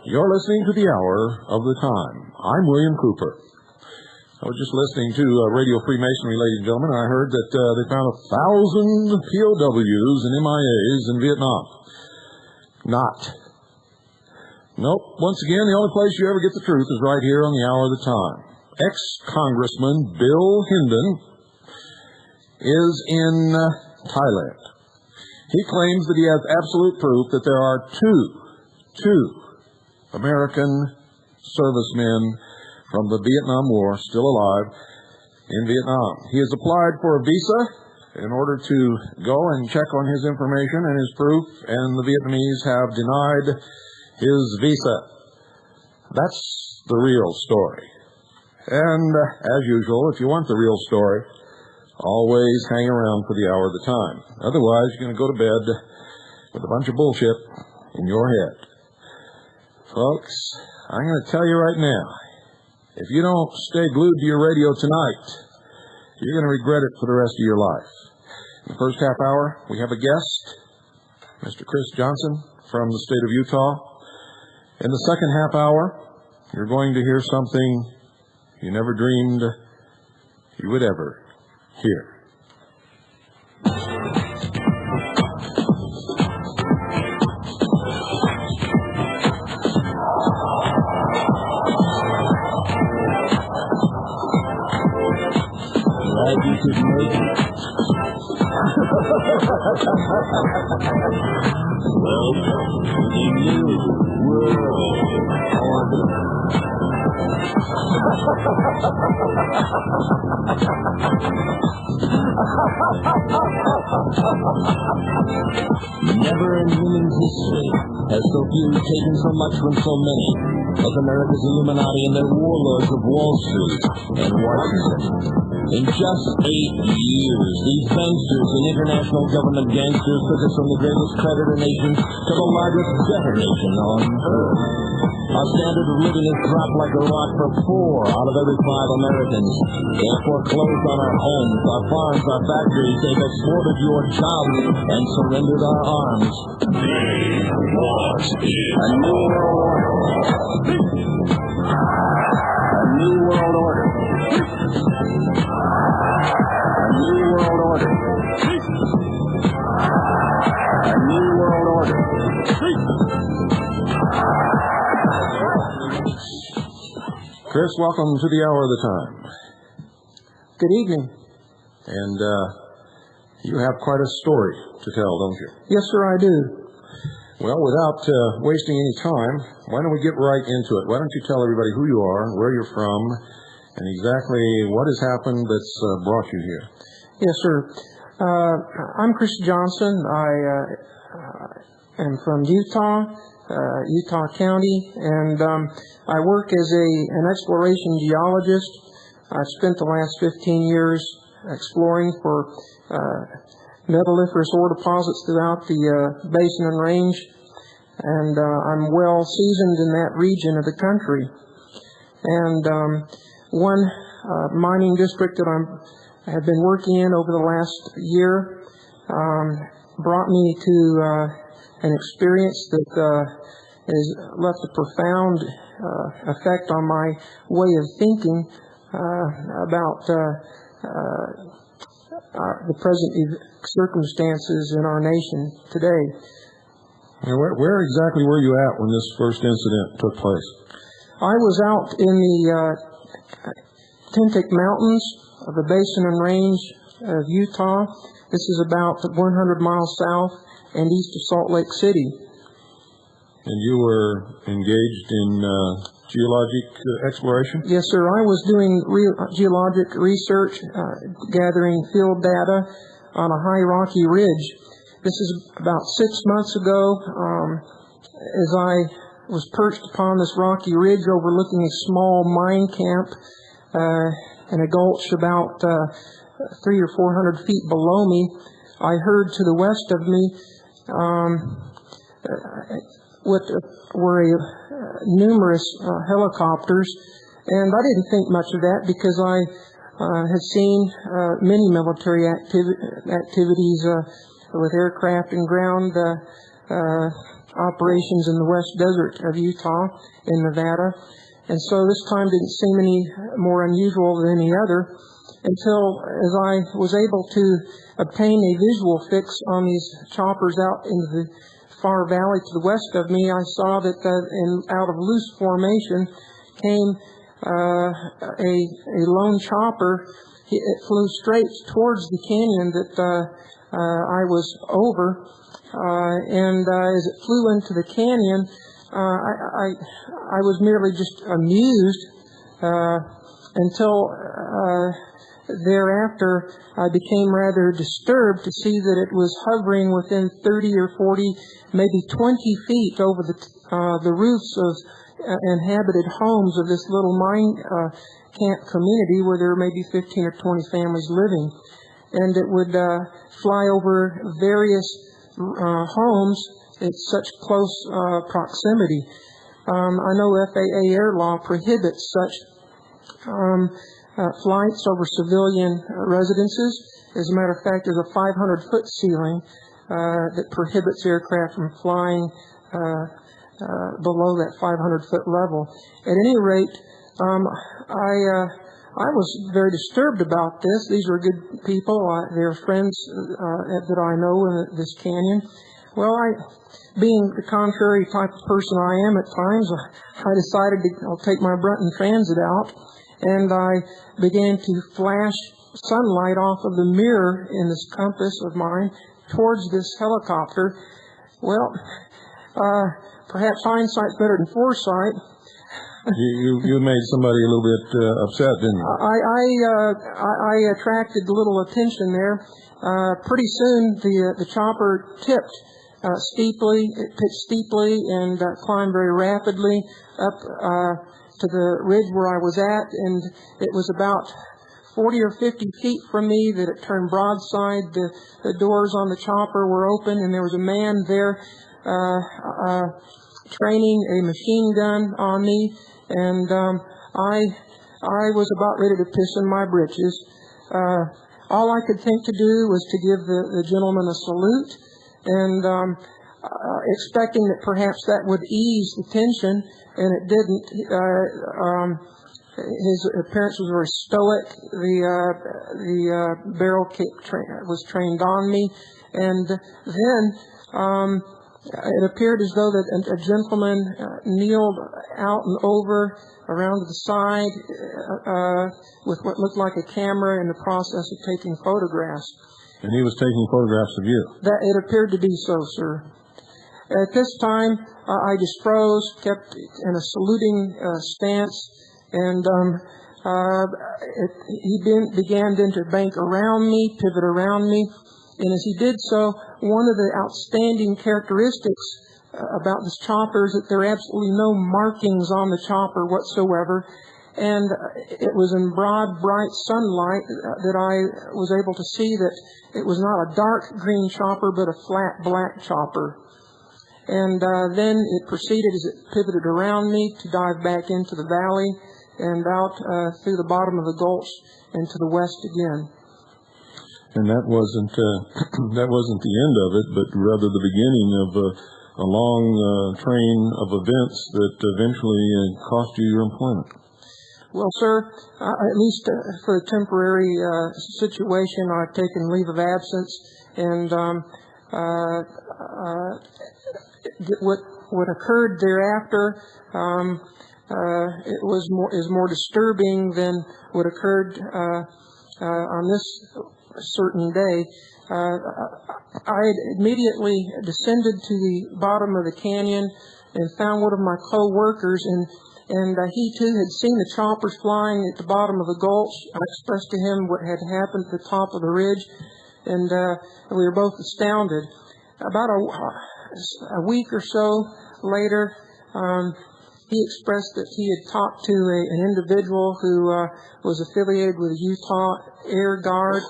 You're listening to the Hour of the Time. I'm William Cooper. I was just listening to Radio Freemasonry, ladies and gentlemen. I heard that they found 1,000 POWs and MIAs in Vietnam. Not. Nope. Once again, the only place you ever get the truth is right here on the Hour of the Time. Ex-Congressman Bill Hindon is in Thailand. He claims that he has absolute proof that there are two American servicemen from the Vietnam War still alive in Vietnam. He has applied for a visa in order to go and check on his information and his proof, and the Vietnamese have denied his visa. That's the real story. And as usual, if you want the real story, always hang around for the Hour of the Time. Otherwise, you're going to go to bed with a bunch of bullshit in your head. Folks, I'm going to tell you right now, if you don't stay glued to your radio tonight, you're going to regret it for the rest of your life. In the first half hour, we have a guest, Mr. Chris Johnson from the state of Utah. In the second half hour, you're going to hear something you never dreamed you would ever hear. You could make it. Welcome to the new world order. Never in human history has so few taken so much from so many of America's Illuminati and their warlords of Wall Street and Washington. In just 8 years, these banksters and international government gangsters took us from the greatest creditor nation to the largest debtor nation on earth. Our standard of living has dropped like a rock for 4 out of every 5 Americans. They have foreclosed on our homes, our farms, our factories. They've exported your jobs and surrendered our arms. They want a new world order. A new world order. A new world order. A new world order. Chris, welcome to the Hour of the Time. Good evening. And you have quite a story to tell, don't you? Yes, sir, I do. Well, without wasting any time, why don't we get right into it? Why don't you tell everybody who you are, where you're from, and exactly what has happened that's brought you here? Yes, sir. I'm Chris Johnson. I am from Utah, Utah County, and I work as an exploration geologist. I've spent the last 15 years exploring for metalliferous ore deposits throughout the basin and range, and I'm well seasoned in that region of the country. And one mining district that I have been working in over the last year brought me to an experience that has left a profound effect on my way of thinking about the present circumstances in our nation today. Now, where exactly were you at when this first incident took place? I was out in the authentic mountains of the Basin and Range of Utah. This is about 100 miles south and east of Salt Lake City. And you were engaged in geologic exploration? Yes, sir. I was doing geologic research, gathering field data on a high rocky ridge. This is about 6 months ago, as I was perched upon this rocky ridge overlooking a small mine camp in a gulch about 300 or 400 feet below me. I heard to the west of me what were numerous helicopters, and I didn't think much of that because I had seen many military activities with aircraft and ground operations in the west desert of Utah in Nevada. And so this time didn't seem any more unusual than any other until as I was able to obtain a visual fix on these choppers out into the far valley to the west of me. I saw that out of loose formation came a lone chopper. It flew straight towards the canyon that I was over, and as it flew into the canyon, I was merely just amused until thereafter I became rather disturbed to see that it was hovering within 30 or 40, maybe 20 feet over the roofs of inhabited homes of this little mine camp community where there may be 15 or 20 families living. And it would fly over various homes at such close proximity. I know FAA air law prohibits such flights over civilian residences. As a matter of fact, there's a 500-foot ceiling that prohibits aircraft from flying below that 500-foot level. At any rate, I was very disturbed about this. These are good people. They're friends that I know in this canyon. Well, being the contrary type of person I am at times, I decided I'll take my Brunton Transit out, and I began to flash sunlight off of the mirror in this compass of mine towards this helicopter. Well, perhaps hindsight's better than foresight. You made somebody a little bit upset, didn't you? I attracted a little attention there. Pretty soon the chopper tipped steeply. It pitched steeply and climbed very rapidly up to the ridge where I was at, and it was about 40 or 50 feet from me that it turned broadside. The doors on the chopper were open, and there was a man there training a machine gun on me. And I was about ready to piss in my britches. All I could think to do was to give the gentleman a salute, and expecting that perhaps that would ease the tension, and it didn't. His appearance was very stoic. The barrel kick was trained on me, and then it appeared as though that a gentleman kneeled out and over around to the side with what looked like a camera in the process of taking photographs. And he was taking photographs of you? That it appeared to be so, sir. At this time, I just froze, kept in a saluting stance, and he began then to bank around me, pivot around me. And as he did so, one of the outstanding characteristics about this chopper is that there are absolutely no markings on the chopper whatsoever. And it was in broad, bright sunlight that I was able to see that it was not a dark green chopper, but a flat black chopper. And then it proceeded, as it pivoted around me, to dive back into the valley and out through the bottom of the gulch and to the west again. And that wasn't the end of it, but rather the beginning of a long train of events that eventually cost you your employment. Well, sir, at least for the temporary situation, I've taken leave of absence, and what occurred thereafter is more disturbing than what occurred on this certain day. I had immediately descended to the bottom of the canyon and found one of my co-workers, and he too had seen the choppers flying at the bottom of the gulch. I expressed to him what had happened at the top of the ridge, and we were both astounded. About a week or so later, he expressed that he had talked to an individual who was affiliated with the Utah Air Guard,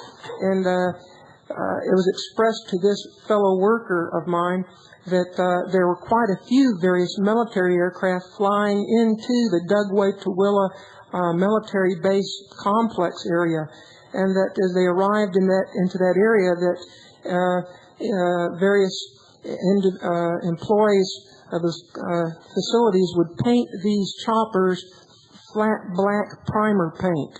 and it was expressed to this fellow worker of mine that there were quite a few various military aircraft flying into the Dugway-Tooele military base complex area, and that as they arrived into that area, that various employees of the facilities would paint these choppers flat black primer paint,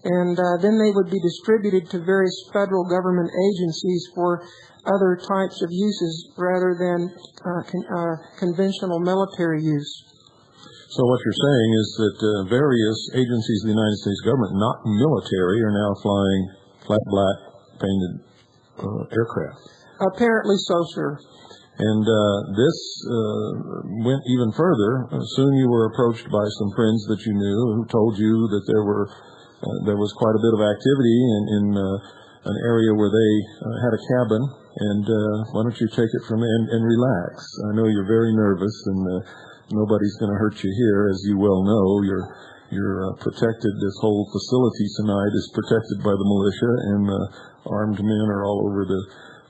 and then they would be distributed to various federal government agencies for other types of uses rather than conventional military use. So what you're saying is that various agencies of the United States government, not military, are now flying flat black painted aircraft. Apparently so, sir. And this went even further. Soon you were approached by some friends that you knew who told you that there was quite a bit of activity in an area where they had a cabin. And why don't you take it from me and relax? I know you're very nervous, and nobody's going to hurt you here, as you well know. You're protected. This whole facility tonight is protected by the militia, and armed men are all over the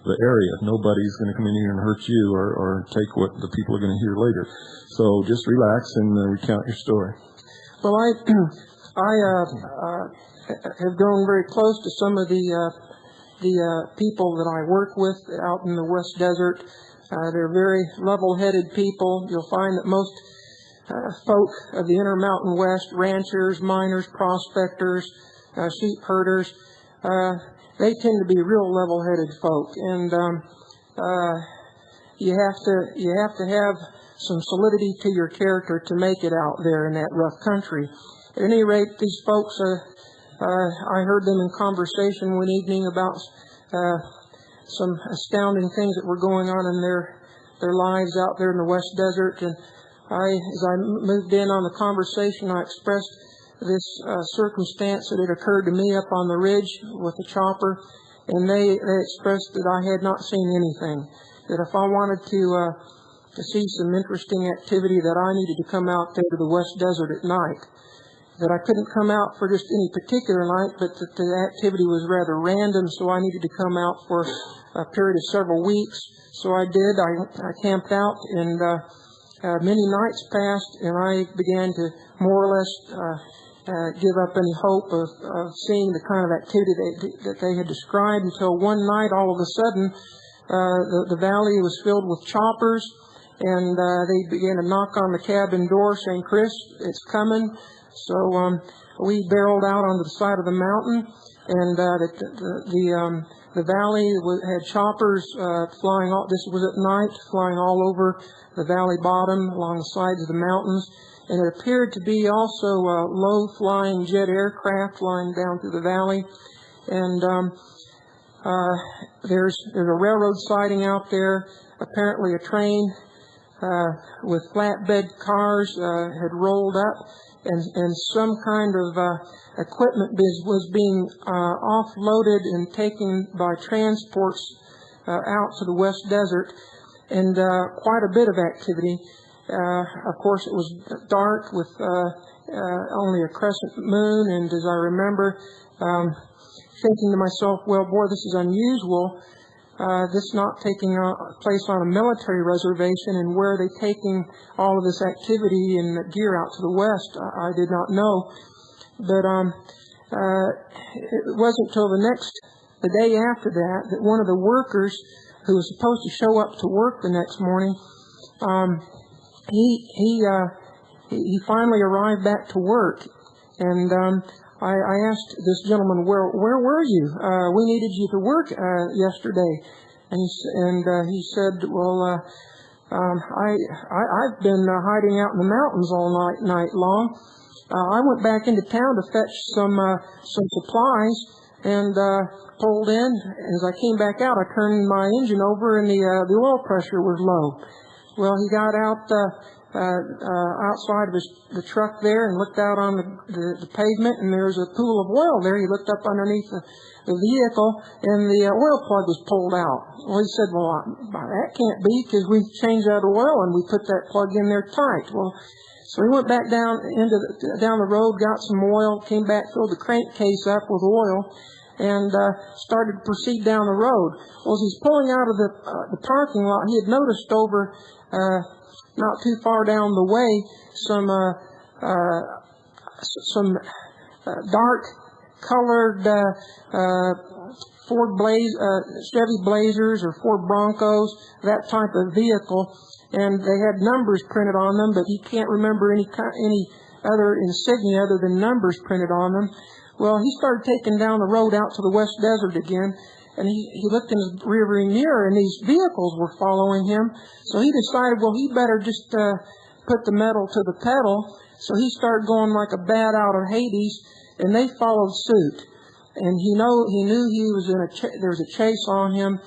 area. Nobody's going to come in here and hurt you or take what the people are going to hear later. So just relax and recount your story. Well, I have grown very close to some of the people that I work with out in the West Desert. They're very level-headed people. You'll find that most folk of the Intermountain West, ranchers, miners, prospectors, sheep herders, they tend to be real level-headed folk, and you have to have some solidity to your character to make it out there in that rough country. At any rate, these folks, I heard them in conversation one evening about some astounding things that were going on in their lives out there in the West Desert, and as I moved in on the conversation, I expressed this circumstance that had occurred to me up on the ridge with the chopper, and they expressed that I had not seen anything, that if I wanted to see some interesting activity, that I needed to come out there to the West Desert at night, that I couldn't come out for just any particular night, but that the activity was rather random, so I needed to come out for a period of several weeks. So I did. I camped out, and many nights passed, and I began to more or less give up any hope of seeing the kind of activity that they had described, until one night, all of a sudden, the valley was filled with choppers, and they began to knock on the cabin door saying, "Chris, it's coming." So we barreled out onto the side of the mountain, and the valley had choppers flying all. This was at night, flying all over the valley bottom along the sides of the mountains. And it appeared to be also low-flying jet aircraft flying down through the valley. And there's a railroad siding out there. Apparently a train with flatbed cars had rolled up, and some kind of equipment was being offloaded and taken by transports out to the West Desert, and quite a bit of activity. Of course, it was dark with only a crescent moon, and as I remember thinking to myself, well, boy, this is unusual. This not taking place on a military reservation, and where are they taking all of this activity and gear out to the west? I did not know. But it wasn't until the day after that one of the workers who was supposed to show up to work the next morning, he finally arrived back to work, and I asked this gentleman, where were you? We needed you to work yesterday. And he said, well, I've been hiding out in the mountains all night long. I went back into town to fetch some supplies and pulled in. As I came back out, I turned my engine over and the oil pressure was low. Well, he got out outside of the truck there and looked out on the pavement, and there was a pool of oil there. He looked up underneath the vehicle, and the oil plug was pulled out. Well, he said, well, that can't be because we changed that oil and we put that plug in there tight. Well, so he went back down the road, got some oil, came back, filled the crankcase up with oil, and started to proceed down the road. Well, as he's pulling out of the parking lot, he had noticed over not too far down the way some dark colored Chevy Blazers or Ford Broncos, that type of vehicle. And they had numbers printed on them, but he can't remember any other insignia other than numbers printed on them. Well, he started taking down the road out to the West Desert again, and he looked in his rearview mirror, and these vehicles were following him. So he decided, well, he better just put the metal to the pedal. So he started going like a bat out of Hades, and they followed suit. And he knew he was there was a chase on him.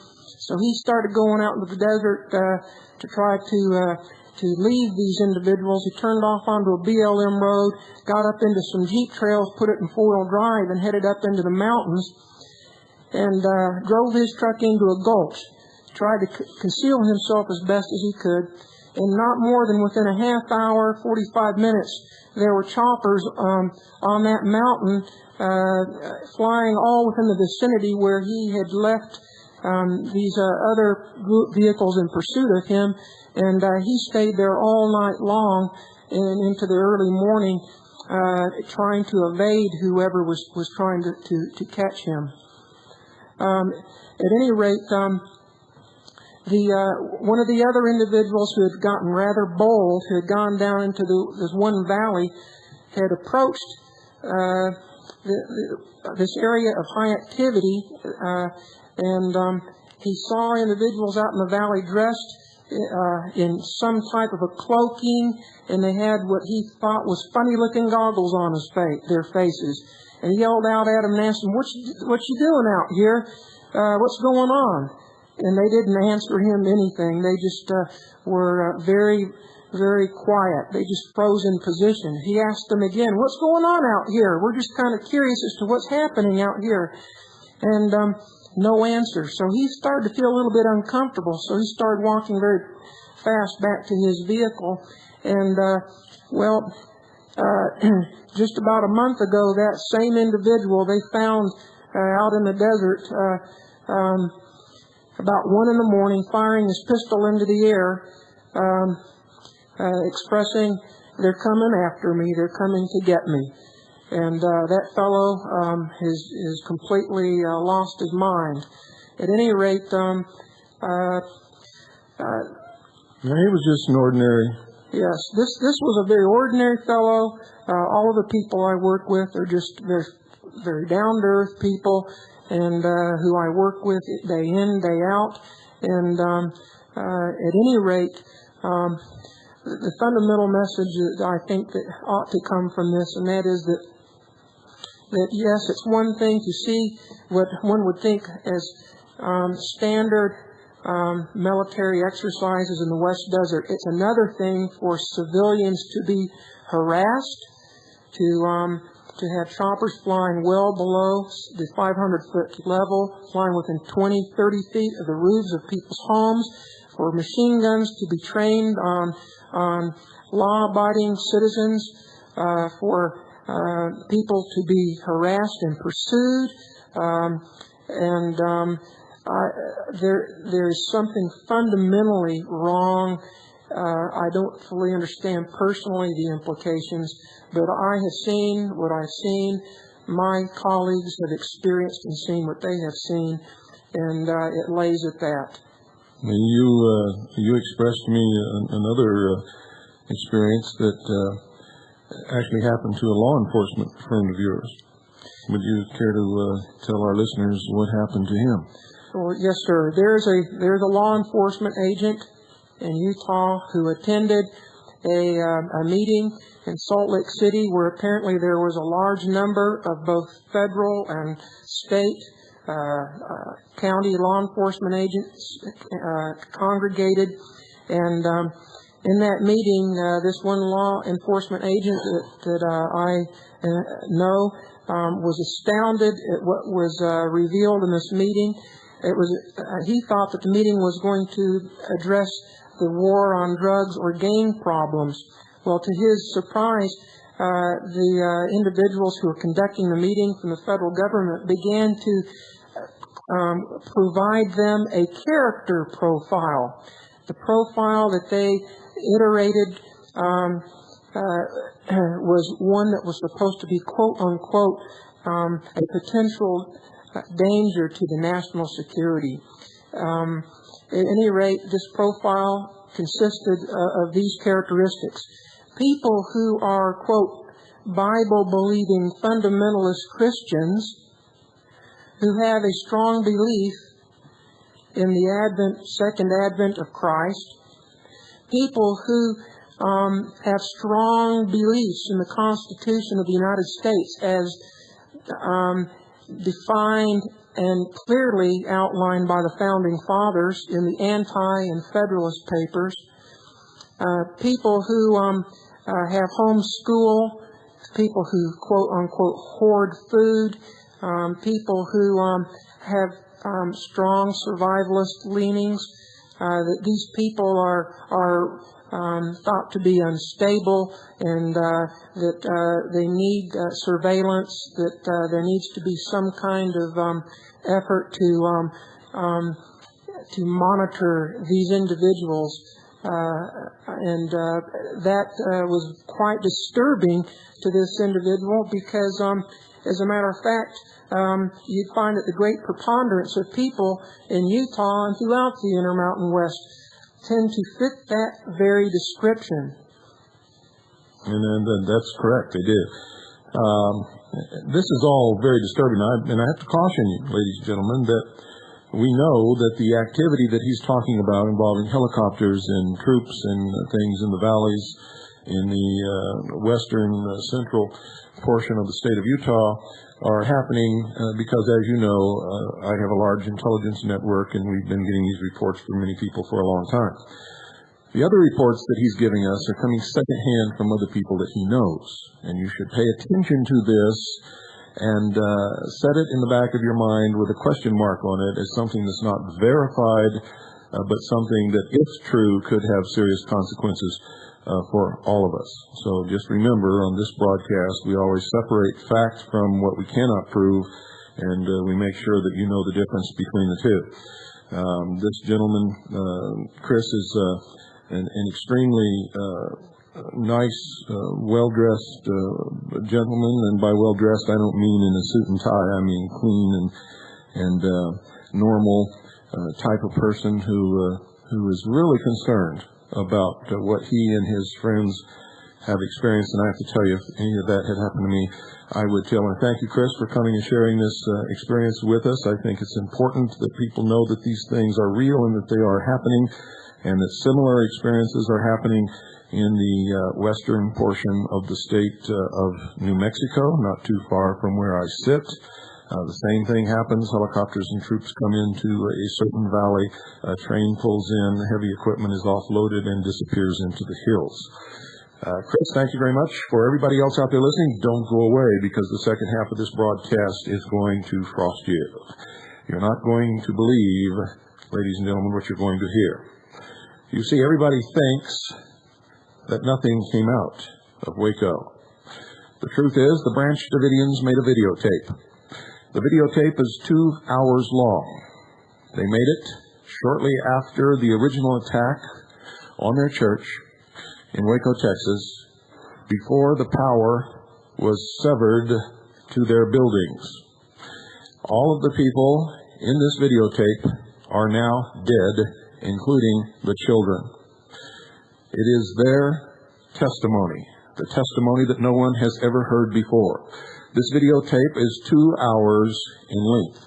So he started going out into the desert to try to leave these individuals. He turned off onto a BLM road, got up into some Jeep trails, put it in four-wheel drive, and headed up into the mountains, and drove his truck into a gulch. Tried to conceal himself as best as he could. And not more than within a half hour, 45 minutes, there were choppers on that mountain flying all within the vicinity where he had left these other vehicles in pursuit of him, and he stayed there all night long and into the early morning, trying to evade whoever was trying to catch him. At any rate, one of the other individuals who had gotten rather bold, who had gone down into this one valley, had approached this area of high activity. And he saw individuals out in the valley dressed in some type of a cloaking, and they had what he thought was funny-looking goggles on their faces. And he yelled out at them and asked them, "What you doing out here? What's going on?" And they didn't answer him anything. They just were very, very quiet. They just froze in position. He asked them again, "What's going on out here? We're just kind of curious as to what's happening out here." And no answer. So he started to feel a little bit uncomfortable. So he started walking very fast back to his vehicle. And, just about a month ago, that same individual they found out in the desert about 1 a.m, firing his pistol into the air, expressing, "They're coming after me. They're coming to get me." And that fellow has completely lost his mind. At any rate, he was just an ordinary. Yes, this was a very ordinary fellow. All of the people I work with are just very, very down-to-earth people, and who I work with day in, day out. And at any rate, the fundamental message that I think that ought to come from this, and that is that yes, it's one thing to see what one would think as standard military exercises in the West Desert. It's another thing for civilians to be harassed, to have choppers flying well below the 500-foot level, flying within 20, 30 feet of the roofs of people's homes, for machine guns to be trained on law-abiding citizens, for people to be harassed and pursued, there is something fundamentally wrong. I don't fully understand personally the implications, but I have seen what I've seen. My colleagues have experienced and seen what they have seen, and it lays at that. You expressed to me another experience that actually happened to a law enforcement friend of yours. Would you care to tell our listeners what happened to him? Well, yes, sir. There's a law enforcement agent in Utah who attended a meeting in Salt Lake City where apparently there was a large number of both federal and state county law enforcement agents congregated. And in that meeting, this one law enforcement agent that I know was astounded at what was revealed in this meeting. He thought that the meeting was going to address the war on drugs or gang problems. Well, to his surprise, the individuals who were conducting the meeting from the federal government began to provide them a character profile. The profile that they iterated was one that was supposed to be, quote unquote, a potential danger to the national security. At any rate, this profile consisted of these characteristics. People who are, quote, Bible-believing fundamentalist Christians who have a strong belief in the second advent of Christ. People who have strong beliefs in the Constitution of the United States as defined and clearly outlined by the Founding Fathers in the Anti- and Federalist Papers. People who have homeschool, people who, quote-unquote, hoard food, people who have strong survivalist leanings, that these people are thought to be unstable and that they need surveillance, that there needs to be some kind of effort to monitor these individuals. And that was quite disturbing to this individual because, as a matter of fact, you'd find that the great preponderance of people in Utah and throughout the Intermountain West tend to fit that very description. And that's correct, they do. This is all very disturbing, and I have to caution you, ladies and gentlemen, that we know that the activity that he's talking about involving helicopters and troops and things in the valleys in the western central portion of the state of Utah are happening because, as you know, I have a large intelligence network, and we've been getting these reports from many people for a long time. The other reports that he's giving us are coming secondhand from other people that he knows, and you should pay attention to this and set it in the back of your mind with a question mark on it as something that's not verified, but something that, if true, could have serious consequences for all of us. So just remember, on this broadcast, we always separate fact from what we cannot prove, and we make sure that you know the difference between the two. This gentleman, Chris, is an extremely nice, well-dressed gentleman, and by well-dressed I don't mean in a suit and tie. I mean clean and normal type of person who is really concerned about what he and his friends have experienced. And I have to tell you, if any of that had happened to me, I would tell him, thank you, Chris, for coming and sharing this experience with us. I think it's important that people know that these things are real and that they are happening, and that similar experiences are happening in the western portion of the state of New Mexico, not too far from where I sit. The same thing happens. Helicopters and troops come into a certain valley, a train pulls in, heavy equipment is offloaded and disappears into the hills. Chris, thank you very much. For everybody else out there listening, don't go away, because the second half of this broadcast is going to frost you. You're not going to believe, ladies and gentlemen, what you're going to hear. You see, everybody thinks that nothing came out of Waco. The truth is, the Branch Davidians made a videotape. The videotape is 2 hours long. They made it shortly after the original attack on their church in Waco, Texas, before the power was severed to their buildings. All of the people in this videotape are now dead, including the children. It is their testimony, the testimony that no one has ever heard before. This videotape is 2 hours in length.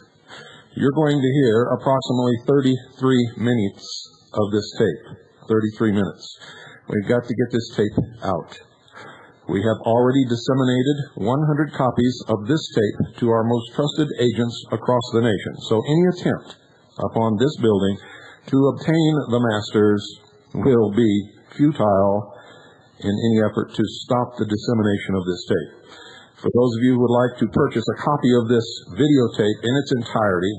You're going to hear approximately 33 minutes of this tape. 33 minutes. We've got to get this tape out. We have already disseminated 100 copies of this tape to our most trusted agents across the nation. So any attempt upon this building to obtain the masters will be futile in any effort to stop the dissemination of this tape. For those of you who would like to purchase a copy of this videotape in its entirety,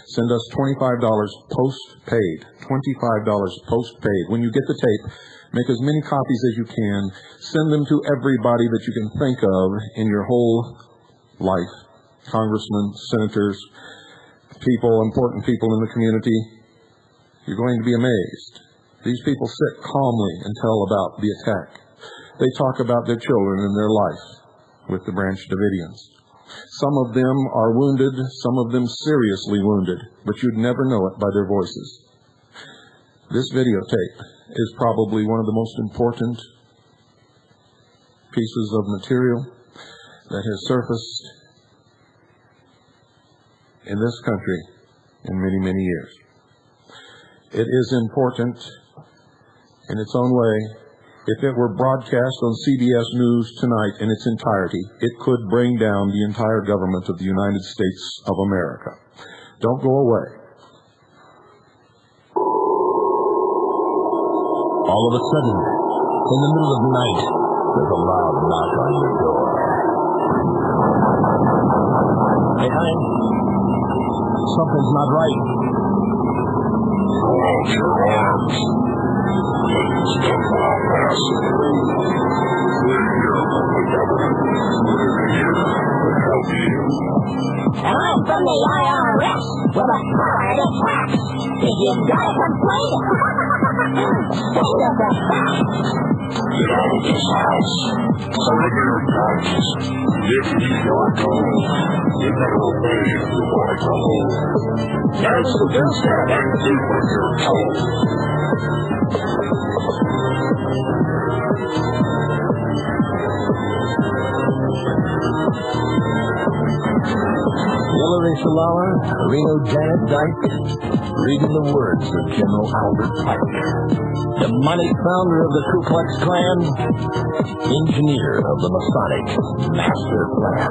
send us $25 post-paid. $25 post-paid. When you get the tape, make as many copies as you can. Send them to everybody that you can think of in your whole life. Congressmen, senators, important people in the community. You're going to be amazed. These people sit calmly and tell about the attack. They talk about their children and their life with the Branch Davidians. Some of them are wounded, some of them seriously wounded, but you'd never know it by their voices. This videotape is probably one of the most important pieces of material that has surfaced in this country in many, many years. It is important in its own way. If it were broadcast on CBS News tonight in its entirety, it could bring down the entire government of the United States of America. Don't go away. All of a sudden, in the middle of the night, there's a loud knock on your door. Hey, honey, something's not right. Hold your arms. Please don't harass me. We're here from the government. We're here to help you. And I'm from the IRS with a power to tax. If you've got a complaint, send us a fax. Get out of this house. Surrender your guns. If you are told, you never obey if you are told. That's the best that I can do when you're told. Hillary Shalala, Reno Janet Dyke, reading the words of General Albert Pike, the money founder of the Ku Klux Klan, engineer of the Masonic Master Plan.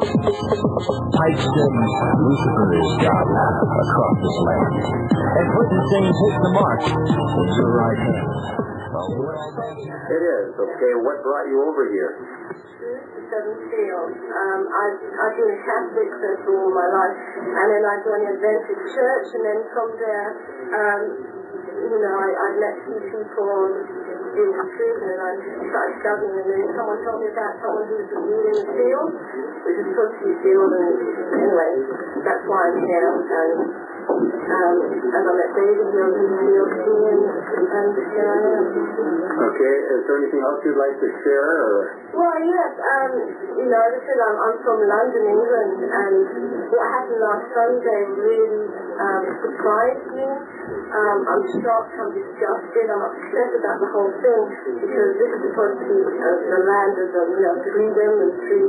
Pike said Lucifer is God across this land, and Clinton saying take the mark with your right hand. It is. Okay, what brought you over here? Seven Fields. I've been a Catholic since all my life, and then I joined the Adventist Church, and then from there, I met some people in the prison, and I started studying, and then someone told me about someone who was in the field, which is supposed to be field, and anyway, that's why I'm here, and I met David here in the field, and here I am. Okay, is there anything else you'd like to share, or? Well, yes, listen, I'm from London, England, and what happened last Sunday really surprised me. I'm shocked, I'm disgusted, I'm upset about the whole thing, because this is supposed to be the land of freedom and free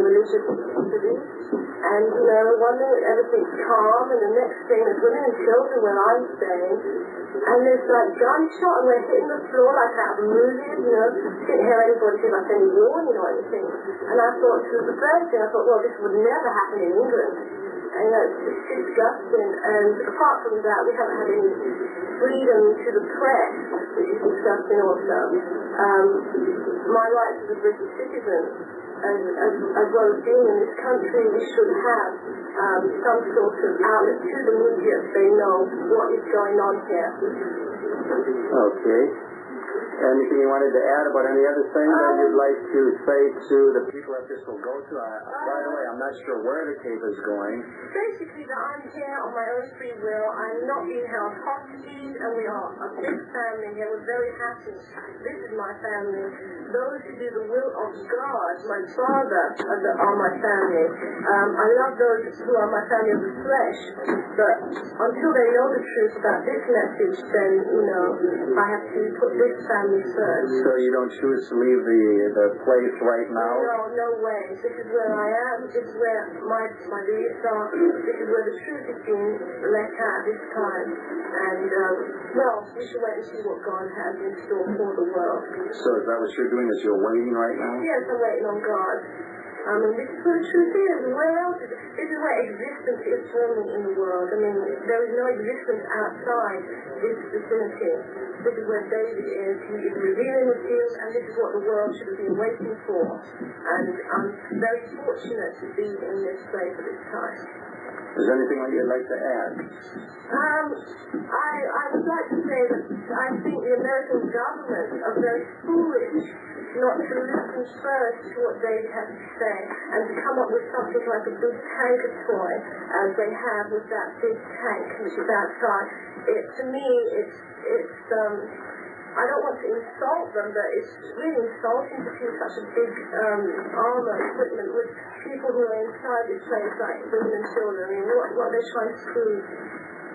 religious beliefs. And, one minute everything's calm, and the next thing there's women and children where I'm staying, and there's like gunshot, and we're hitting the floor like out of a movie, didn't hear anybody give us any warning or anything. And I thought, it was the first thing, I thought, well, this would never happen in England. And it's disgusting. And apart from that, we haven't had any freedom to the press, which is disgusting also. My rights as a British citizen, as well as being in this country, we should have some sort of outlet to the media so they know what is going on here. Okay. Anything you wanted to add about any other thing that you'd like to say to the people that this will go to? By the way, I'm not sure where the tape is going. Basically, that I'm here on my own free will. I'm not being held hostage, and we are a big family here. We're very happy. This is my family. those who do the will of God, my Father, are my family. I love those who are my family of the flesh, but until they know the truth about this message, then, I have to put this family first. So you don't choose to leave the place right now? No way. This is where I am. This is where my beliefs are. This is where the truth is being let out this time. And, we should wait and see what God has in store for the world. So is that what you're doing, is you're waiting right now? Yes, I'm waiting on God. This is where the truth is. Where else is it? This is where existence is forming in the world. There is no existence outside this vicinity. This is where David is. He is revealing the field, and this is what the world should have been waiting for. And I'm very fortunate to be in this place at this time. Is there anything that you'd like to add? I would like to say that I think the American government are very foolish not to listen first to what David has to say and to come up with something like a big tanker toy, as they have with that big tank which is outside. To me, it's I don't want to insult them, but it's really insulting to see such a big armor equipment with people who are inside this place, like women and children. What they're trying to prove.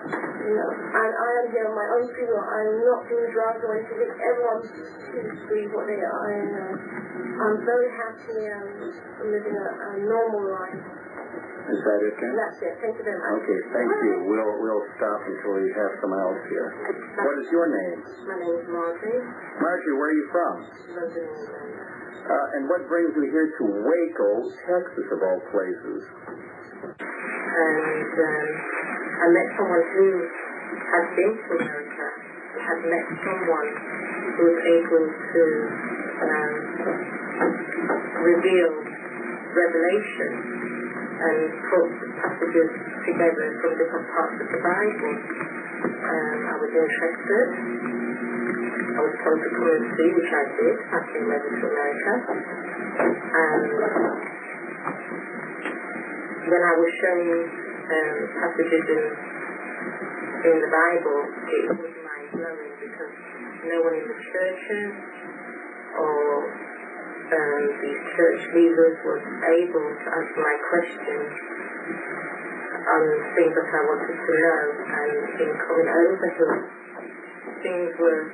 And I am here on my own free will. I am not being drugged or anything. Everyone chooses to be what they are. I'm very happy I'm living a normal life. Is that it, Ken? That's it. Thank you very much. Okay, thank you. We'll stop until we have someone else here. What is your name? My name is Marjorie. Marjorie, where are you from? London, England. And what brings you here to Waco, Texas, of all places? And I met someone who had been to America, had met someone who was able to reveal revelation and put passages together from different parts of the Bible. I was interested. I was told to come and see, which I did. I came over to America. And when I was shown passages in the Bible, it was mind-blowing because no one in the churches or these church leaders was able to answer my questions on things that I wanted to know. And in coming over here, things were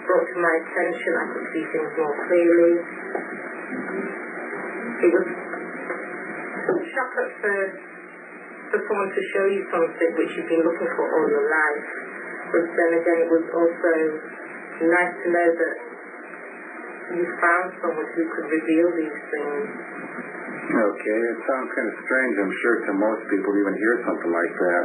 brought to my attention. I could see things more clearly. It was a shock at first for someone to show you something which you've been looking for all your life. But then again, it was also nice to know that you found someone who could reveal these things. Okay, it sounds kind of strange, I'm sure, to most people to even hear something like that.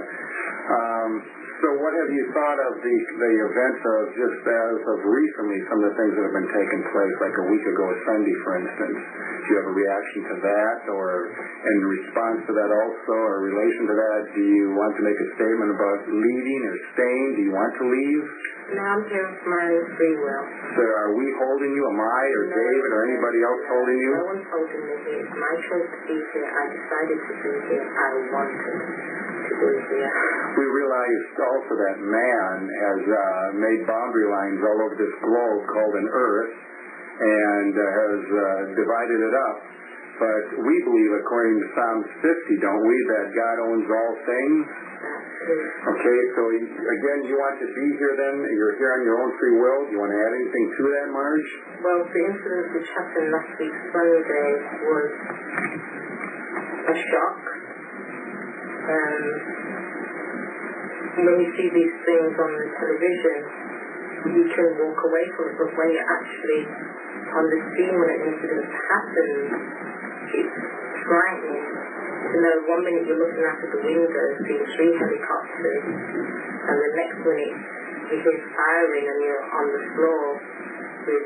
So what have you thought of the events of just as of recently, some of the things that have been taking place, like a week ago, Sunday, for instance? Do you have a reaction to that, or in response to that also, or in relation to that, do you want to make a statement about leaving or staying? Do you want to leave? No, I'm here for my own free will. So are we holding you? Am I or David or anybody else holding you? No one's holding me here. It's my choice to be here. I decided to be here. I wanted to be here. We realized also that man has made boundary lines all over this globe called an earth and has divided it up. But we believe, according to Psalms 50, don't we, that God owns all things? Okay, so again, you want to be here then? You're here on your own free will. Do you want to add anything to that, Marge? Well, the incident which happened last week Sunday was a shock. When you see these things on the television, you can walk away from it, but when you're actually on the scene when an incident happens, it's frightening. You know, 1 minute you're looking out of the window, seeing 3 helicopters, and the next minute you hear firing and you're on the floor with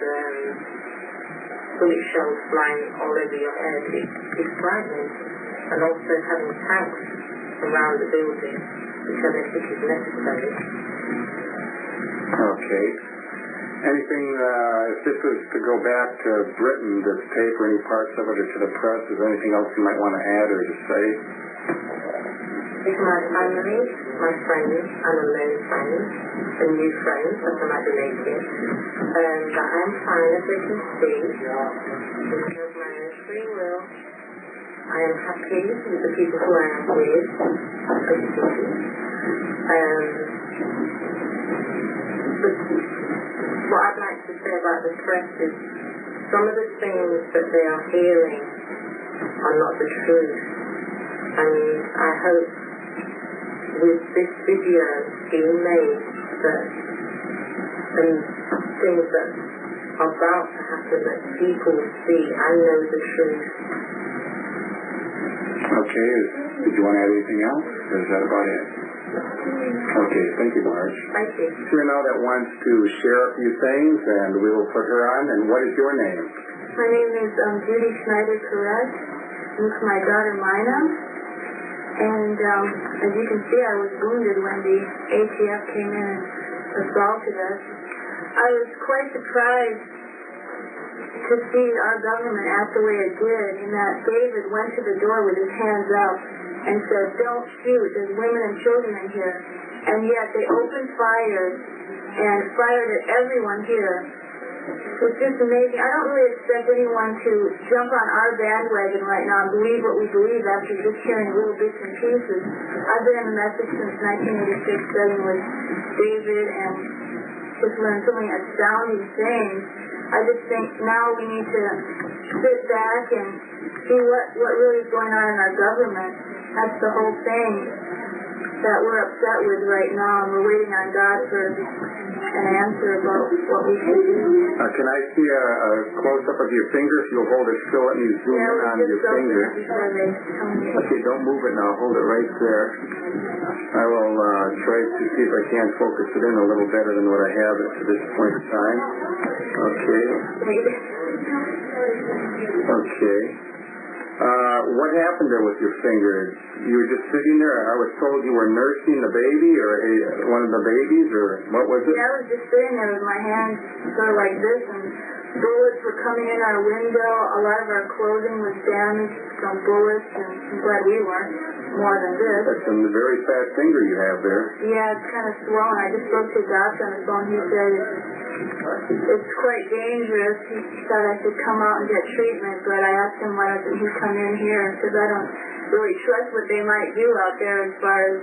bullet shells flying all over your head. It's frightening. And also having tanks around the building, which I don't think is necessary. Okay. Anything, if this was to go back to Britain, this tape or any parts of it, or to the press, is there anything else you might want to add or to say? It's my family, my friends, and a known friend. a new friend, but I might be making it. I'm fine, as you can see. Because of my own free will, I am happy with the people who I am with. But what I'd like to say about the press is some of the things that they are hearing are not the truth. And I hope with this video being made that things that are about to happen, that people will see and know the truth. Okay, did you want to add anything else? Or is that about it? Okay, thank you, Marge. Thank you. Here now that wants to share a few things, and we will put her on. And what is your name? My name is Judy Schneider-Perez. This is my daughter, Mina. And as you can see, I was wounded when the ATF came in and assaulted us. I was quite surprised to see our government act the way it did, in that David went to the door with his hands up and said, "Don't shoot, there's women and children in here." And yet they opened fire and fired at everyone here. It's just amazing. I don't really expect anyone to jump on our bandwagon right now and believe what we believe after just hearing little bits and pieces. I've been in the message since 1986, studying with David, and just learned so many astounding things. I just think now we need to sit back and see what really is going on in our government. That's the whole thing that we're upset with right now, and we're waiting on God for an answer about what we should do. Can I see a close-up of your finger? If you'll hold it still, let me zoom in on your finger. Okay, don't move it now. Hold it right there. I will try to see if I can focus it in a little better than what I have at this point in time. Okay. Okay. What happened there with your finger? You were just sitting there. I was told you were nursing the baby, or one of the babies, or what was it? Yeah, I was just sitting there with my hands sort of like this, and bullets were coming in our window. A lot of our clothing was damaged from bullets, and I'm glad we weren't more than this. That's a very fat finger you have there. Yeah, it's kind of swollen. I just spoke to the doctor on the phone. He said it's quite dangerous. He thought I should come out and get treatment, but I asked him why doesn't he come in here, because I don't really trust what they might do out there as far as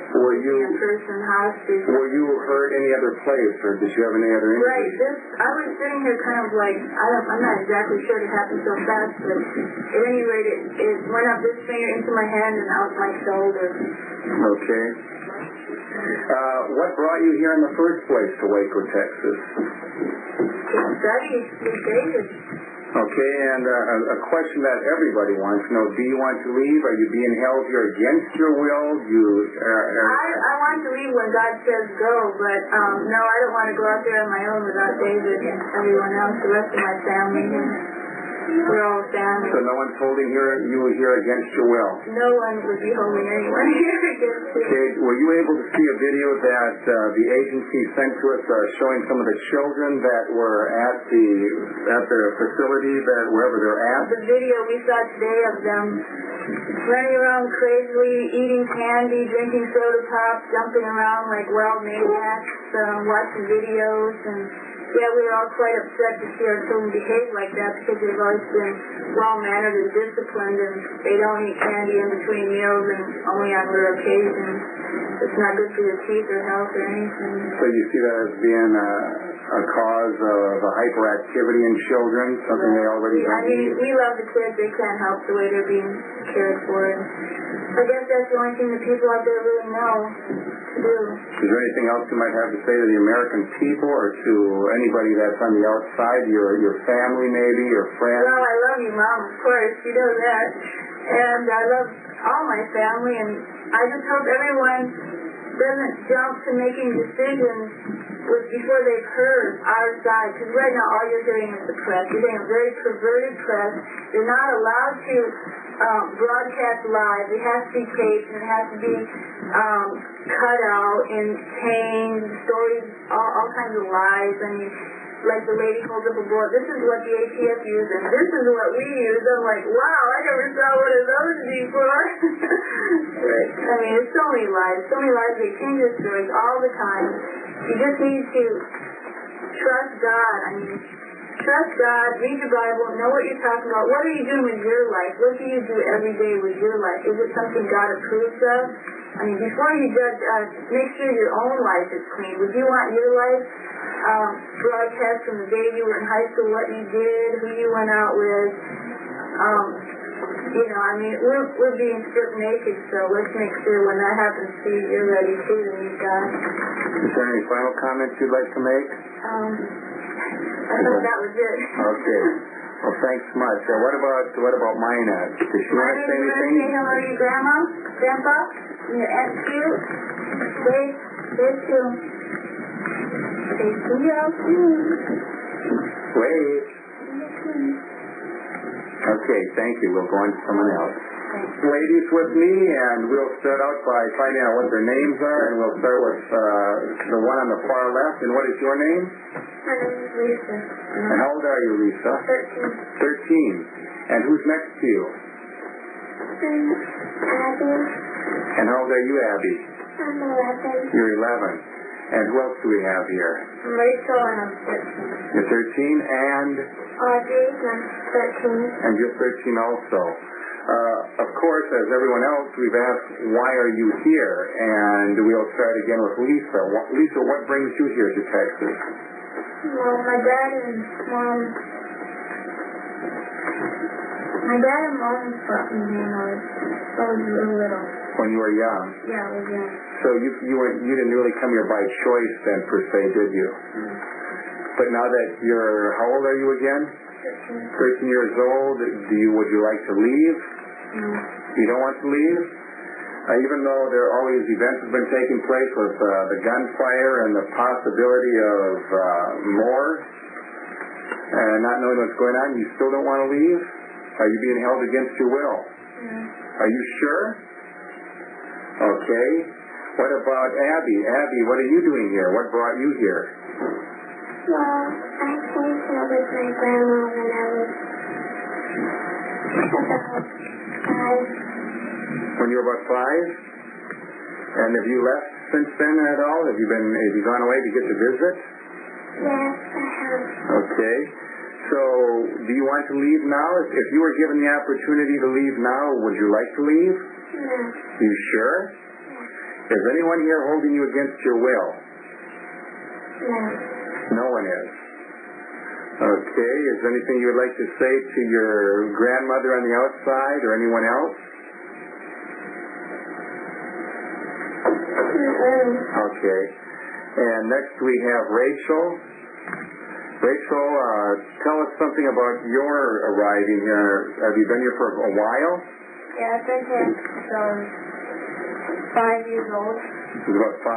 were you a person hostage. Were you hurt any other place, or did you have any other injuries? Right. I was sitting here kind of like, I'm not exactly sure it happened so fast, but at any rate, it went up this finger into my hand and out my shoulder. Okay. What brought you here in the first place to Waco, Texas? To study with David. Okay, and a question that everybody wants to know, do you want to leave? Are you being held here against your will? I want to leave when God says go, but no, I don't want to go out there on my own without David and everyone else, the rest of my family. We're all family. So no one's holding you here against your will? No one would be holding anyone here against me. Okay, were you able to see a video that the agency sent to us showing some of the children that were at the facility, wherever they're at? The video we saw today of them running around crazily, eating candy, drinking soda pop, jumping around like wild maniacs, watching videos, and yeah, we were all quite upset to see our children behave like that, because they've always been well-mannered and disciplined, and they don't eat candy in between meals and only on rare occasions. It's not good for your teeth or health or anything. So you see that as being a cause of hyperactivity in children, something they already I mean, we love the kids. They can't help the way they're being cared for. And I guess that's the only thing the people out there really know to do. Is there anything else you might have to say to the American people, or to anybody that's on the outside, your family maybe, your friends? Well, I love you, Mom, of course. You know that. And I love all my family, and I just hope everyone doesn't jump to making decisions before they've heard our side, because right now all you're hearing is the press. You're getting a very perverted press. You're not allowed to broadcast live. It has to be taped, and it has to be cut out and changed, stories, all kinds of lies. I mean, like the lady holds up a board, this is what the ATF used, and this is what we use. I'm like, wow, I never saw one of those before. I mean, it's so many lies. They change the stories all the time. You just need to trust God. I mean, trust God, read the Bible, know what you're talking about. What are you doing with your life? What do you do every day with your life? Is it something God approves of? I mean, before you judge us, make sure your own life is clean. Would you want your life broadcast from the day you were in high school, what you did, who you went out with? You know, I mean, we're being stripped naked, so let's make sure when that happens to you, you're ready too to meet God. Is there any final comments you'd like to make? I thought that was it. Okay. Well, thanks much. What about Mina? Does she want to say anything? Say hello to your grandma, grandpa, and your aunt too. They too. They see you. Wait. Okay, thank you. We'll go on to someone else. Ladies with me, and we'll start out by finding out what their names are, and we'll start with the one on the far left. And what is your name? My name is Lisa. And how old are you, Lisa? 13. And who's next to you? Abby. And how old are you, Abby? I'm 11. You're 11. And who else do we have here? I'm Rachel, and I'm 13. You're 13, and? Audrey, and I'm 13. And you're 13 also. Of course, as everyone else, we've asked, why are you here? And we'll start again with Lisa. Lisa, what brings you here to Texas? Well, my dad and mom brought me here when I was little. When you were young? Yeah, I was young. So you didn't really come here by choice then, per se, did you? But now that you're, how old are you again? 13 years old. Would you like to leave? No. You don't want to leave? Even though there are always events have been taking place with the gunfire and the possibility of more, and not knowing what's going on, you still don't want to leave? Are you being held against your will? No. Are you sure? Okay. What about Abby? Abby, what are you doing here? What brought you here? Well, I came here with my grandma when I was about 5. When you were about 5? And have you left since then at all? Have you gone away to get to visit? Yes, I have. Okay. So, do you want to leave now? If you were given the opportunity to leave now, would you like to leave? No. You sure? Yes. Is anyone here holding you against your will? No. No one is. Okay. Is there anything you would like to say to your grandmother on the outside or anyone else? Okay. And next we have Rachel. Rachel, tell us something about your arriving here. Have you been here for a while? Yeah, I've been here since I was 5 years old. You're about 5?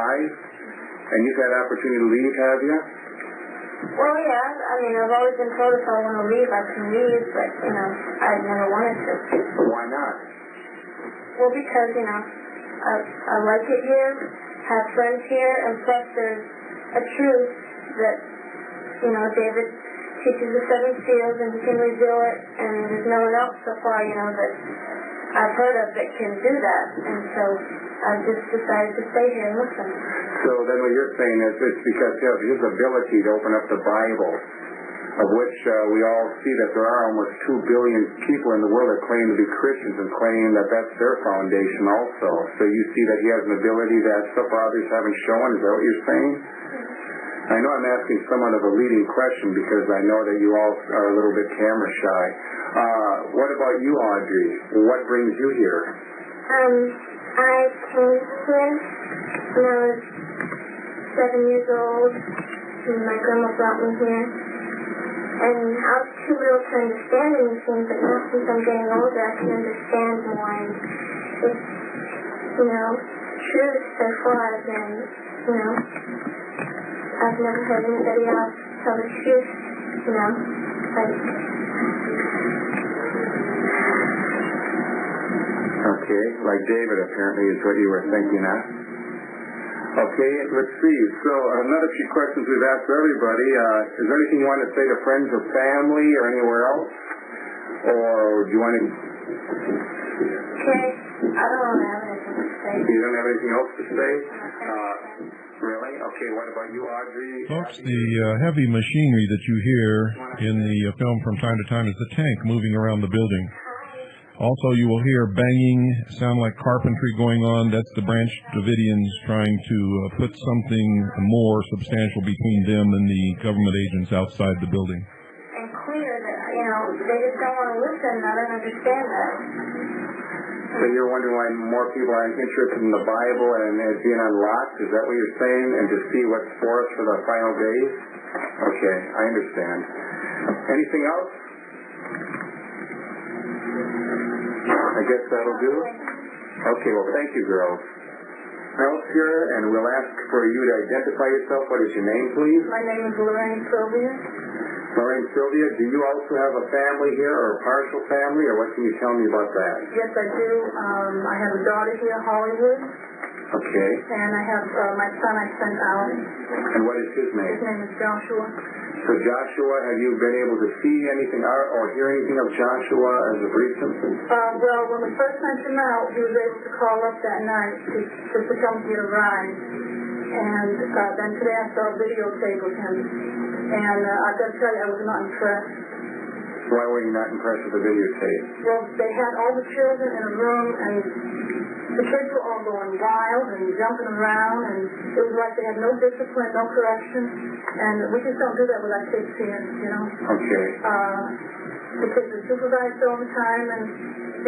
And you've had opportunity to leave, have you? Well, yeah. I mean, I've always been told if I want to leave, I can leave, but, you know, I've never wanted to. Why not? Well, because, you know, I like it here, have friends here, and plus there's a truth that, you know, David teaches the 7 seals and he can reveal it, and there's no one else so far, you know, that I've heard of that can do that. And so I've just decided to stay here and listen. So then what you're saying is it's because of his ability to open up the Bible, of which we all see that there are almost 2 billion people in the world that claim to be Christians and claim that that's their foundation also. So you see that he has an ability that so far others haven't shown. Is that what you're saying? I know I'm asking somewhat of a leading question because I know that you all are a little bit camera shy. What about you, Audrey? What brings you here? I came here when I was 7 years old, and my grandma brought me here. And I was too little to understand anything, but now since I'm getting older, I can understand more. And it's, you know, truth so far, and, you know, I've never heard anybody else tell the truth, you know, like... Okay, like David apparently is what you were thinking of. Okay, let's see. So another few questions we've asked everybody. Is there anything you want to say to friends or family or anywhere else? Or do you want to... Okay, I don't really have anything to say. You don't have anything else to say? Really? Okay, what about you, Audrey? Folks, the heavy machinery that you hear in the film from time to time is the tank moving around the building. Also, you will hear banging, sound like carpentry going on. That's the Branch Davidians trying to put something more substantial between them and the government agents outside the building. And clear that, they just don't want to listen. I don't understand that. So you're wondering why more people aren't interested in the Bible and it being unlocked? Is that what you're saying? And to see what's for us for the final days? Okay, I understand. Anything else? I guess that'll do. Okay, well, thank you, girls. Else here, and we'll ask for you to identify yourself. What is your name, please? My name is Lorraine Sylvia. Lorraine Sylvia, do you also have a family here, or a partial family, or what can you tell me about that? Yes, I do. I have a daughter here, Hollywood. Okay. And I have my son I sent out. And what is his name? His name is Joshua. So Joshua, have you been able to see anything or hear anything of Joshua as of recent? Well, when we first sent him out, he was able to call up that night just to come get a ride. And then today I saw a videotape of him. And I've got to tell you, I was not impressed. Why were you not impressed with the videotape? Well, they had all the children in a room, and the kids were all going wild and jumping around, and it was like they had no discipline, no correction, and we just don't do that with our kids here, Okay. The kids are supervised all the time, and,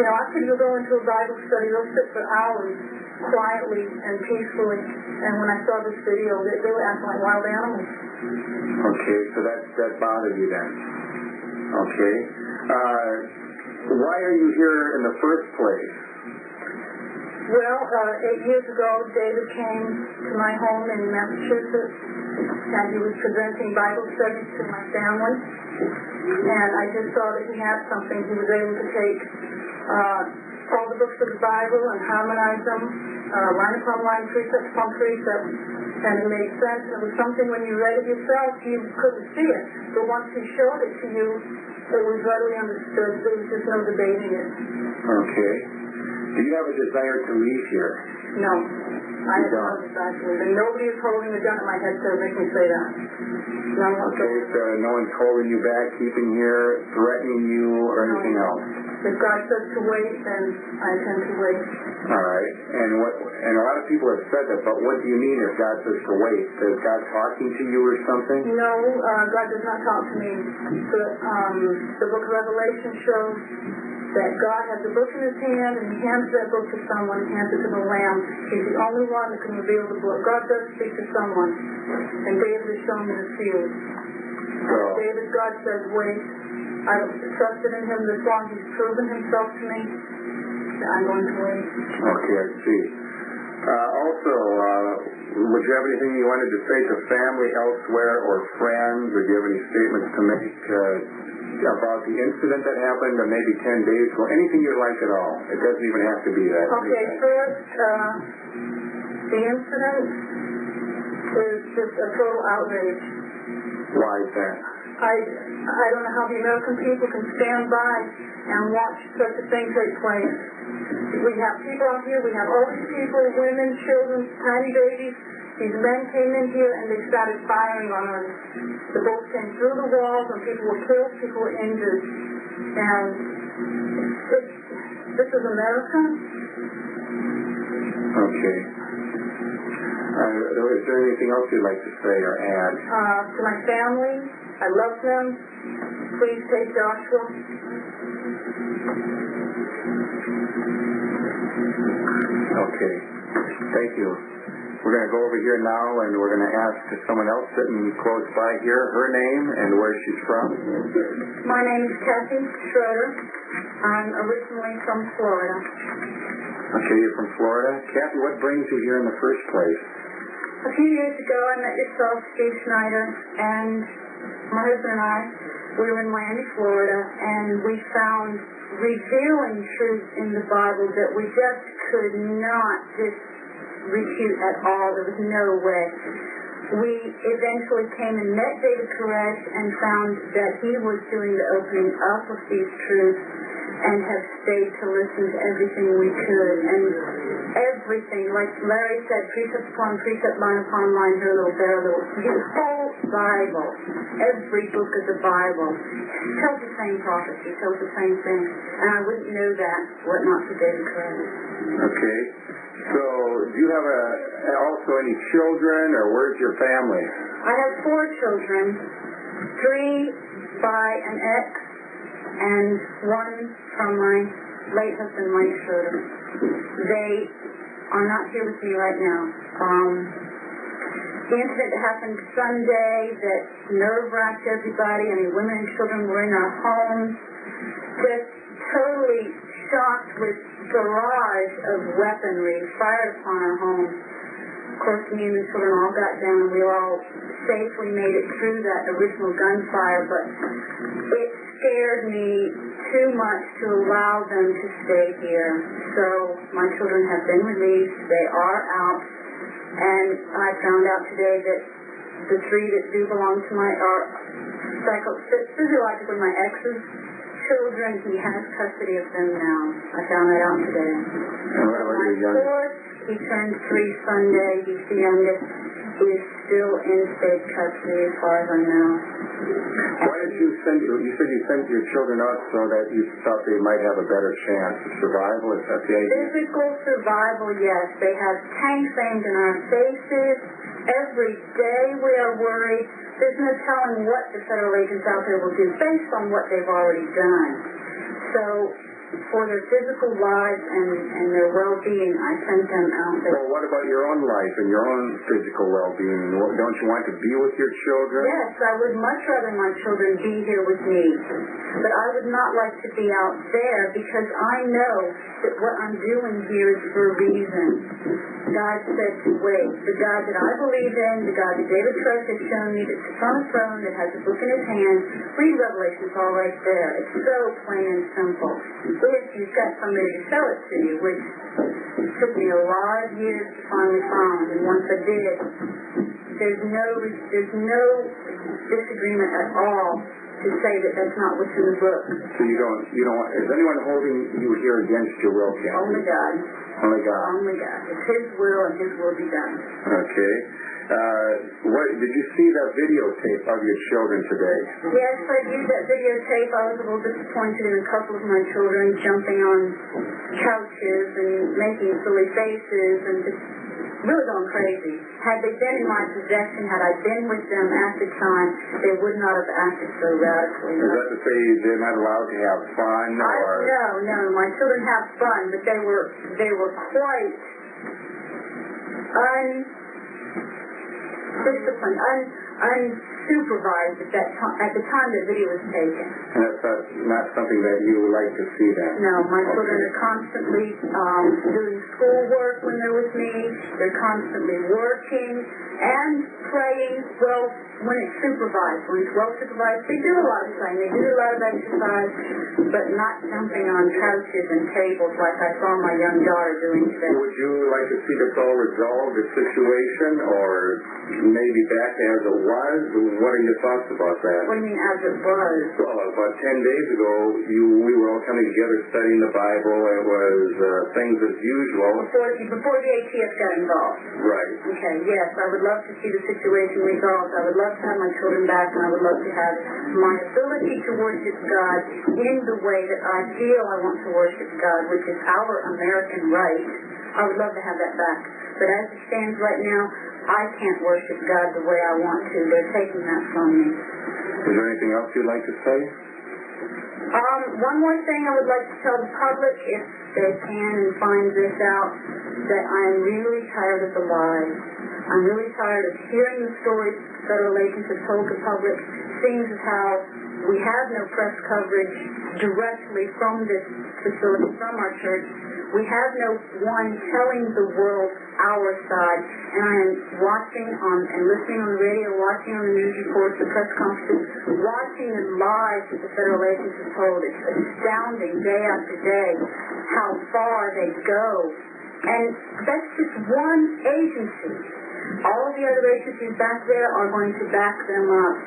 our kids will go into a Bible study, they'll sit for hours quietly and peacefully, and when I saw this video, they were acting like wild animals. Okay, so that bothered you then. Okay. Why are you here in the first place? Well, 8 years ago, David came to my home in Massachusetts, and he was presenting Bible studies to my family. And I just saw that he had something. He was able to take all the books of the Bible and harmonize them, line upon line, precept upon precept, and it made sense. It was something when you read it yourself, you couldn't see it. But once he showed it to you, it was readily understood. There was just no debating it. Okay. Do you have a desire to leave here? No. I have no desire to leave. And nobody is holding a gun at my head to make me say that. Okay, so no one's holding you back, keeping here, threatening you, or anything else? If God says to wait, then I intend to wait. All right. And a lot of people have said that, but what do you mean if God says to wait? Is God talking to you or something? No, God does not talk to me. The book of Revelation shows that God has a book in his hand, and he hands that book to someone, he hands it to the Lamb. He's the only one that can reveal the book. God does speak to someone, and David is shown in the field. David, God says, wait. I've trusted in him this long. He's proven himself to me. I'm going to wait. Okay, I see. Also, would you have anything you wanted to say to family elsewhere or friends, or do you have any statements to make about the incident that happened maybe 10 days ago? Anything you'd like at all. It doesn't even have to be that. Okay, first, the incident is just a total outrage. Why is that? I don't know how the American people can stand by and watch such a thing take place. We have people out here, we have older people, women, children, tiny babies. These men came in here and they started firing on us. The bullets came through the walls and people were killed, people were injured. And this is America. Okay. Is there anything else you'd like to say or add? To my family, I love them. Please take Joshua. Okay. Thank you. We're going to go over here now, and we're going to ask someone else sitting close by here her name and where she's from. My name is Kathy Schroeder. I'm originally from Florida. Okay, you're from Florida. Kathy, what brings you here in the first place? A few years ago, I met yourself, Steve Snyder, and my husband and I, we were in Miami, Florida, and we found revealing truths in the Bible that we just could not refute at all. There was no way. We eventually came and met David Koresh and found that he was doing the opening up of these truths and have stayed to listen to everything we could. And everything, like Larry said, precept upon precept, line upon line, here a little, there a little. The whole Bible, every book of the Bible, tells the same prophecy, tells the same thing. And I wouldn't know that were it not for David Koresh. Okay. So, do you have also any children, or where's your family? I have 4 children, 3 by an ex, and 1 from my late husband, Mike Schroeder. They are not here with me right now. The incident that happened Sunday that nerve-wracked everybody, I mean, women and children were in our homes, just totally shocked with barrage of weaponry fired upon our homes. Of course, me and the children all got down and we all safely made it through that original gunfire, but it scared me too much to allow them to stay here. So my children have been released. They are out. And I found out today that the 3 that do belong to my physiologically my ex's children, he has custody of them now. I found that out today. And what about your youngest? 4th, he turned 3 Sunday. He's the youngest. He is still in state custody as far as I know. Why did you said you sent your children out so that you thought they might have a better chance of survival? Is that the idea? Physical survival, yes. They have tanks aimed in our faces. Every day we are worried. There's no telling what the federal agents out there will do based on what they've already done. So, for their physical lives and their well-being, I sent them out there. Well, what about your own life and your own physical well-being? Don't you want to be with your children? Yes, I would much rather my children be here with me. But I would not like to be out there because I know that what I'm doing here is for a reason. God said to wait. The God that I believe in, the God that David Koresh has shown me that sits on a throne, that has a book in his hand, read Revelation, it's all right there. It's so plain and simple. If you've got somebody to show it to you, which took me a lot of years to finally find, and once I did, there's no disagreement at all to say that that's not what's in the book. So you don't, is anyone holding you here against your will, Kathy? Only God. Only God. Only God. It's His will and His will be done. Okay. Did you see that videotape of your children today? Yes, I viewed that videotape. I was a little disappointed in a couple of my children jumping on couches and making silly faces and just really going crazy. Had they been in my possession, had I been with them at the time, they would not have acted so radically. Is that to say they're not allowed to have fun? No. My children have fun, but they were quite undisciplined, unsupervised at the time the video was taken. And that's not something that you would like to see then? No, my children are constantly doing schoolwork when they're with me. They're constantly working and praying. Well, when it's supervised, when it's well supervised, they do a lot of praying. They do a lot of exercise, but not jumping on couches and tables like I saw my young daughter doing today. Would you like to see this all resolve, the situation, or maybe back as it was? What are your thoughts about that? What do you mean, as it was? Well, about 10 days ago, we were all coming together studying the Bible. It was things as usual. Before the ATF got involved. Right. Okay, yes, I would love to see the situation resolved. I would love to have my children back, and I would love to have my ability to worship God in the way that I feel I want to worship God, which is our American right. I would love to have that back. But as it stands right now, I can't worship God the way I want to. They're taking that from me. Is there anything else you'd like to say? One more thing I would like to tell the public, if they can and find this out, that I am really tired of the lies. I'm really tired of hearing the stories federal agents have told the public, seeing as how we have no press coverage directly from this facility, from our church. We have no one telling the world our side. And I am watching and listening on the radio, watching on the news reports, the press conferences, watching the lies that the federal agents have told. It's astounding day after day how far they go. And that's just one agency. All of the other agencies back there are going to back them up,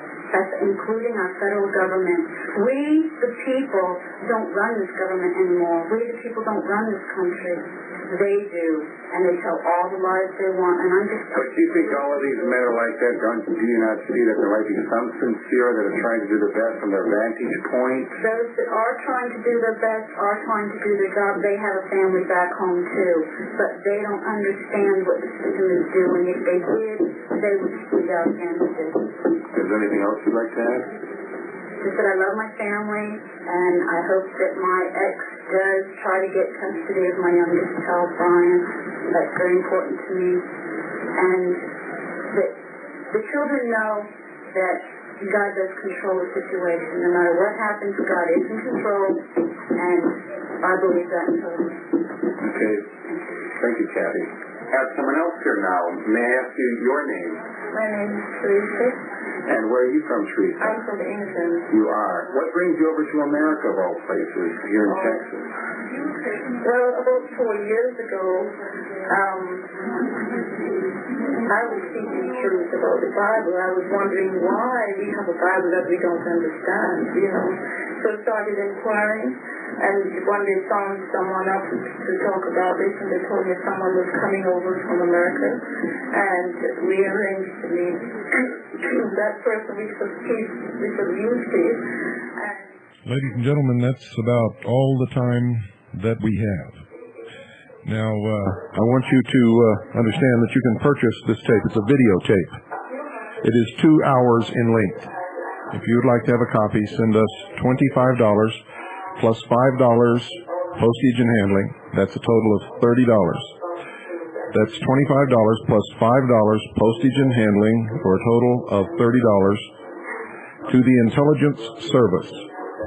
including our federal government. We, the people, don't run this government anymore. We, the people, don't run this country. They do, and they tell all the lies they want. And I'm just. But do you think all of these men are like that? Do you not see that there might be some sincere that are trying to do the best from their vantage point? Those that are trying to do their best are trying to do their job. They have a family back home too, but they don't understand what the system is doing. If they did, they would speak out against it. Is there anything else you'd like to add? Just that I love my family, and I hope that my ex does try to get custody of my youngest child, Brian. That's very important to me. And that the children know that God does control the situation. No matter what happens, God is in control, and I believe that totally. Okay. Thank you, Kathy. I have someone else here now. May I ask you your name? My name is Teresa. And where are you from, Teresa? I'm from England. You are. What brings you over to America, of all places, here in Texas? Well, about 4 years ago, I was seeking truth about the Bible. I was wondering why we have a Bible that we don't understand, So I started inquiring, and one day found someone up to talk about this, and they told me someone was coming over from America, and we arranged to meet that person. We could use peace. Ladies and gentlemen, that's about all the time that we have. Now, I want you to understand that you can purchase this tape. It's a videotape. It is 2 hours in length. If you would like to have a copy, send us $25 plus $5 postage and handling. That's a total of $30. That's $25 plus $5 postage and handling for a total of $30 to the Intelligence Service,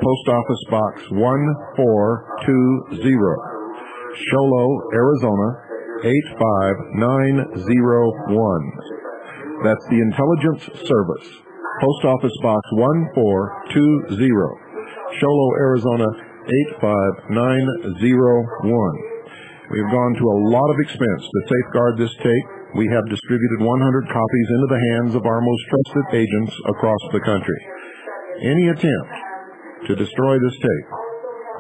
Post Office Box 1420, Sholo, Arizona 85901. That's the Intelligence Service, Post Office Box 1420, Sholo, Arizona 85901. We have gone to a lot of expense to safeguard this tape. We have distributed 100 copies into the hands of our most trusted agents across the country. Any attempt to destroy this tape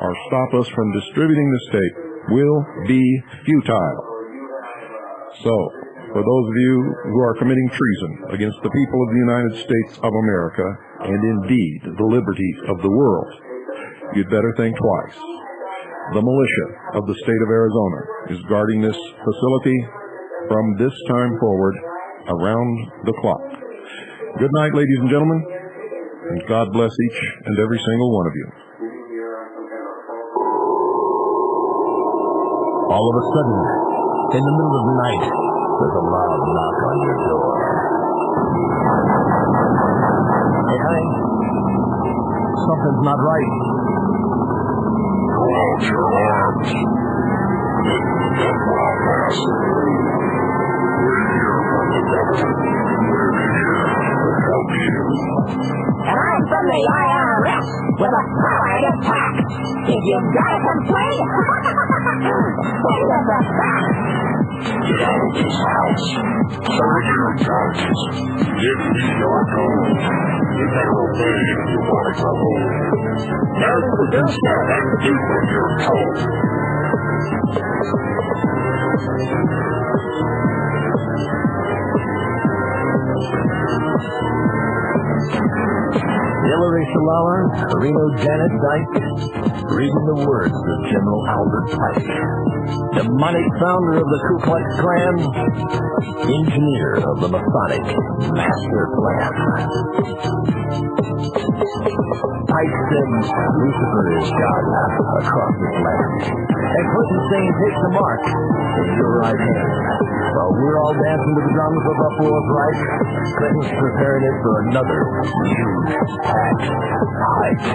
or stop us from distributing this tape will be futile. So, for those of you who are committing treason against the people of the United States of America, and indeed the liberty of the world, you'd better think twice. The militia of the state of Arizona is guarding this facility from this time forward around the clock. Good night, ladies and gentlemen, and God bless each and every single one of you. All of a sudden, in the middle of the night, there's a loud knock on your door. Hey, honey, something's not right. Pull out your arms. Then while passing, we're here from the government. We're here to help you. And I'm from the IRS with a power to attack. If you've got a complaint, send us a fax. Get out of this house. Serve your judges. Give me your gold. You better obey if you want to go home. Now produce that and do what you're told. Hillary Shalala, Reno Janet Dyke, reading the words of General Albert Pike, demonic founder of the Ku Klux Klan, engineer of the Masonic Master Plan. Pike said Lucifer is God across this land, and Clinton saying take the mark in your right hand. While we're all dancing to the drums of Buffalo's right, Clinton's preparing it for another huge tax hike.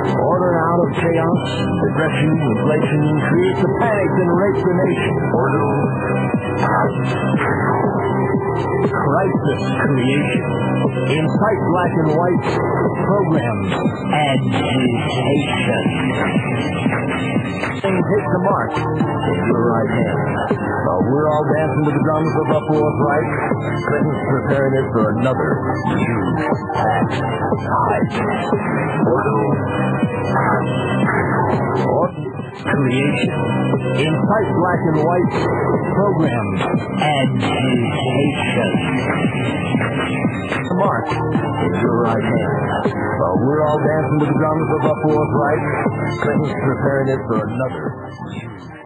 Order out of chaos, depression, inflation, creates a panic and rapes the nation. Crisis creation. Incite black and white. Program agitation. Take the mark in your right hand. we're all dancing to the drums of a forthright. Clinton's preparing it for another huge act. Or creation. In tight black and white, program agitation. Mark is your right hand. Well, we're all dancing to the drums of a forthright. Clinton's preparing it for another huge